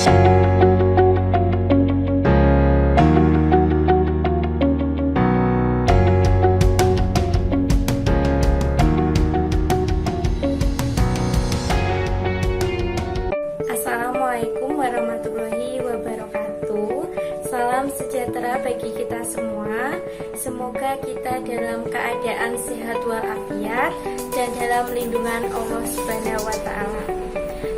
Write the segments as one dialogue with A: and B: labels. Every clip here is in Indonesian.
A: Assalamualaikum warahmatullahi wabarakatuh. Salam sejahtera bagi kita semua. Semoga kita dalam keadaan sehat walafiat dan dalam lindungan Allah Subhanahu wa taala.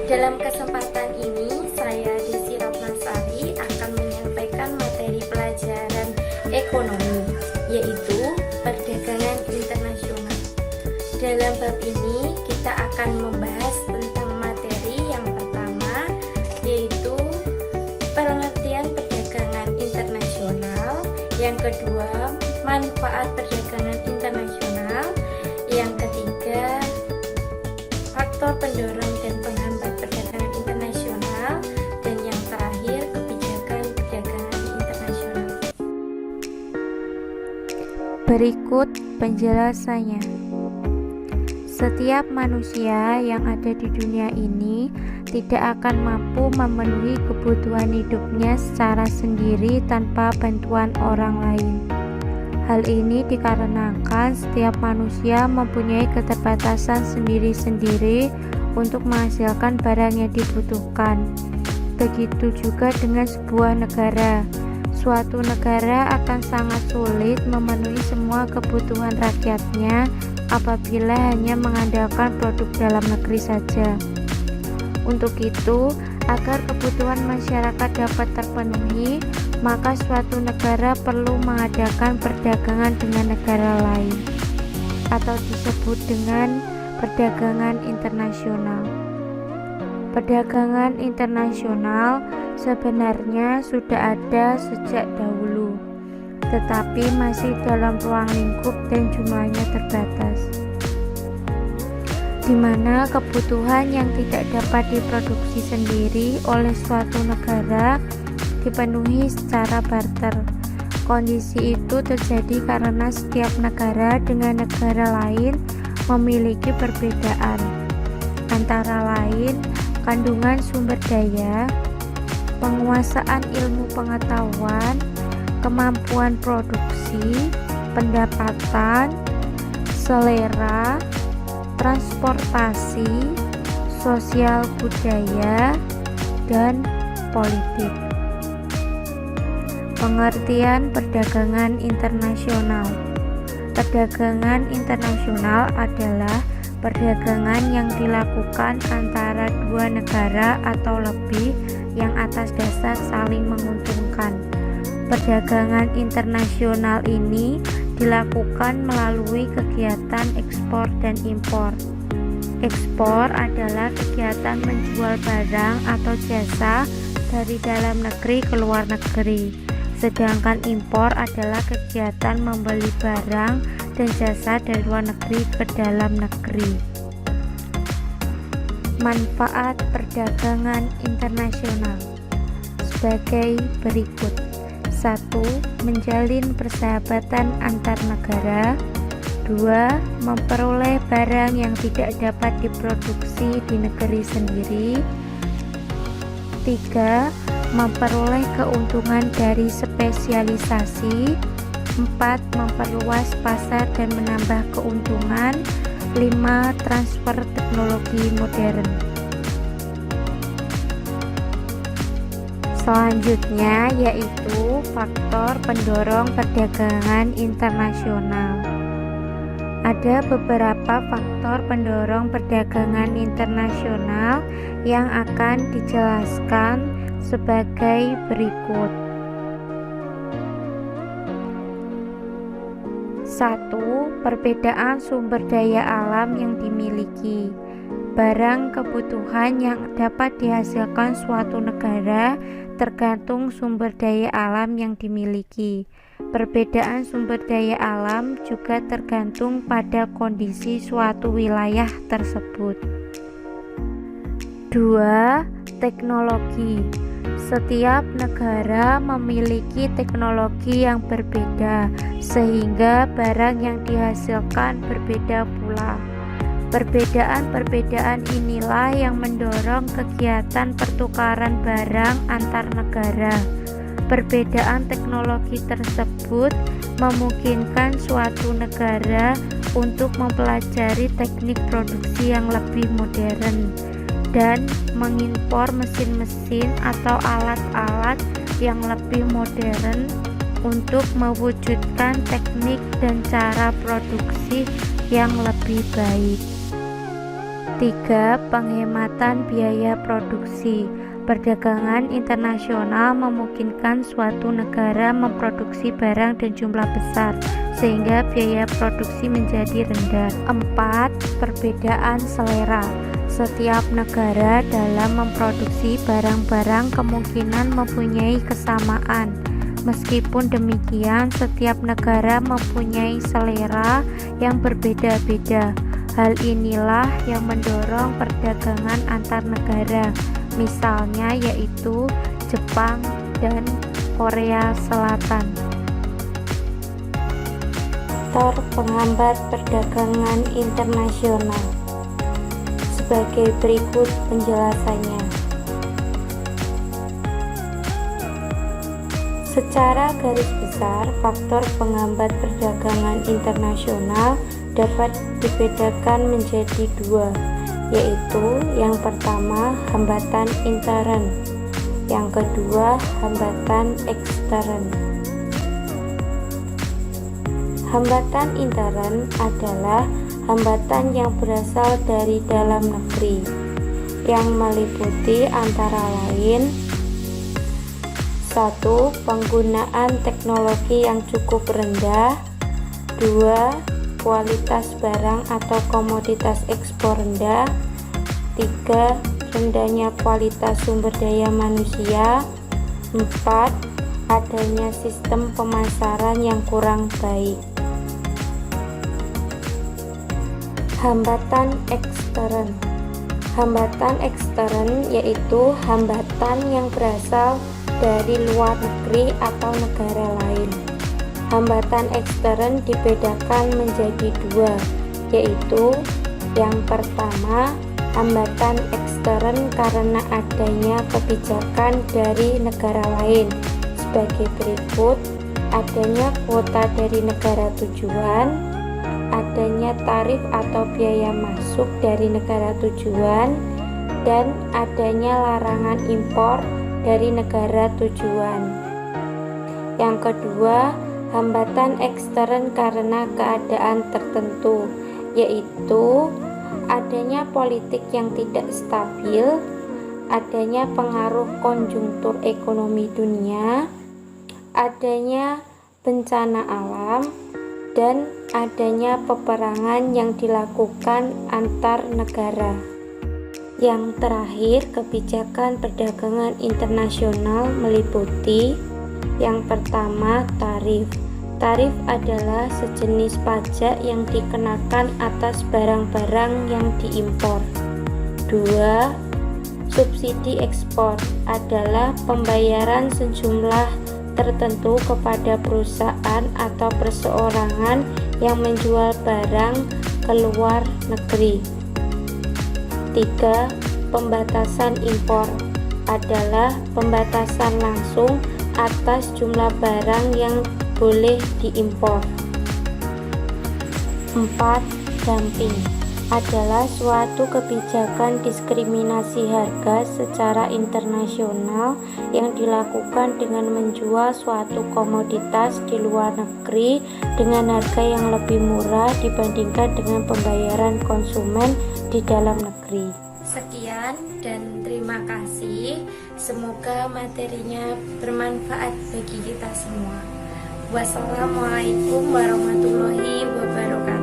A: Dalam kesempatan ini saya Desi Ratnasari akan menyampaikan materi pelajaran ekonomi, yaitu perdagangan internasional. Dalam bab ini kita akan membahas tentang materi yang pertama, yaitu pengertian perdagangan internasional. Yang kedua, manfaat perdagangan internasional. Yang ketiga, faktor pendorong dan penghambat perdagangan internasional. Dan yang terakhir, kebijakan perdagangan internasional.
B: Berikut penjelasannya. Setiap manusia yang ada di dunia ini tidak akan mampu memenuhi kebutuhan hidupnya secara sendiri tanpa bantuan orang lain. Hal ini dikarenakan setiap manusia mempunyai keterbatasan sendiri-sendiri untuk menghasilkan barang yang dibutuhkan. Begitu juga dengan sebuah negara. Suatu negara akan sangat sulit memenuhi semua kebutuhan rakyatnya apabila hanya mengandalkan produk dalam negeri saja. Untuk itu, agar kebutuhan masyarakat dapat terpenuhi, maka suatu negara perlu mengadakan perdagangan dengan negara lain, atau disebut dengan perdagangan internasional. Perdagangan internasional sebenarnya sudah ada sejak dahulu, tetapi masih dalam ruang lingkup dan jumlahnya terbatas, di mana kebutuhan yang tidak dapat diproduksi sendiri oleh suatu negara dipenuhi secara barter. Kondisi itu terjadi karena setiap negara dengan negara lain memiliki perbedaan, antara lain kandungan sumber daya, penguasaan ilmu pengetahuan, kemampuan produksi, pendapatan, selera, transportasi, sosial budaya, dan politik. Pengertian perdagangan internasional. Perdagangan internasional adalah perdagangan yang dilakukan antara dua negara atau lebih yang atas dasar saling menguntungkan. Perdagangan internasional ini dilakukan melalui kegiatan ekspor dan impor. Ekspor adalah kegiatan menjual barang atau jasa dari dalam negeri ke luar negeri, sedangkan impor adalah kegiatan membeli barang dan jasa dari luar negeri ke dalam negeri. Manfaat perdagangan internasional sebagai berikut. 1. Menjalin persahabatan antar negara. 2. Memperoleh barang yang tidak dapat diproduksi di negeri sendiri. 3. Memperoleh keuntungan dari spesialisasi. 4. Memperluas pasar dan menambah keuntungan. 5. Transfer teknologi modern. Selanjutnya yaitu faktor pendorong perdagangan internasional. Ada beberapa faktor pendorong perdagangan internasional yang akan dijelaskan sebagai berikut. 1. Perbedaan sumber daya alam yang dimiliki. Barang kebutuhan yang dapat dihasilkan suatu negara tergantung sumber daya alam yang dimiliki. Perbedaan sumber daya alam juga tergantung pada kondisi suatu wilayah tersebut. 2. Teknologi. Setiap negara memiliki teknologi yang berbeda, sehingga barang yang dihasilkan berbeda pula. Perbedaan-perbedaan inilah yang mendorong kegiatan pertukaran barang antar negara. Perbedaan teknologi tersebut memungkinkan suatu negara untuk mempelajari teknik produksi yang lebih modern dan mengimpor mesin-mesin atau alat-alat yang lebih modern untuk mewujudkan teknik dan cara produksi yang lebih baik. 3. Penghematan biaya produksi. Perdagangan internasional memungkinkan suatu negara memproduksi barang dan jumlah besar sehingga biaya produksi menjadi rendah. 4. Perbedaan selera. Setiap negara dalam memproduksi barang-barang kemungkinan mempunyai kesamaan. Meskipun demikian, setiap negara mempunyai selera yang berbeda-beda. Hal inilah yang mendorong perdagangan antar negara, misalnya yaitu Jepang dan Korea Selatan. Faktor penghambat perdagangan internasional. Sebagai berikut penjelasannya. Secara garis besar, faktor penghambat perdagangan internasional dapat dibedakan menjadi dua, yaitu yang pertama hambatan intern, yang kedua hambatan ekstern. Hambatan intern adalah hambatan yang berasal dari dalam negeri, yang meliputi antara lain 1. Penggunaan teknologi yang cukup rendah. 2. Kualitas barang atau komoditas ekspor rendah. 3. Rendahnya kualitas sumber daya manusia. 4. Adanya sistem pemasaran yang kurang baik. Hambatan ekstern. Hambatan ekstern yaitu hambatan yang berasal dari luar negeri atau negara lain. Hambatan ekstern dibedakan menjadi dua, yaitu yang pertama, hambatan ekstern karena adanya kebijakan dari negara lain sebagai berikut: adanya kuota dari negara tujuan, adanya tarif atau biaya masuk dari negara tujuan, dan adanya larangan impor dari negara tujuan. Yang kedua, hambatan ekstern karena keadaan tertentu, yaitu adanya politik yang tidak stabil, adanya pengaruh konjungtur ekonomi dunia, adanya bencana alam, dan adanya peperangan yang dilakukan antar negara. Yang terakhir, kebijakan perdagangan internasional meliputi yang pertama, tarif. Tarif adalah sejenis pajak yang dikenakan atas barang-barang yang diimpor. 2. Subsidi ekspor adalah pembayaran sejumlah tertentu kepada perusahaan atau perseorangan yang menjual barang ke luar negeri. 3. Pembatasan impor adalah pembatasan langsung atas jumlah barang yang boleh diimpor. 4. Dumping adalah suatu kebijakan diskriminasi harga secara internasional yang dilakukan dengan menjual suatu komoditas di luar negeri dengan harga yang lebih murah dibandingkan dengan pembayaran konsumen di dalam negeri.
A: Sekian dan terima kasih. Semoga materinya bermanfaat bagi kita semua. Wassalamualaikum warahmatullahi wabarakatuh.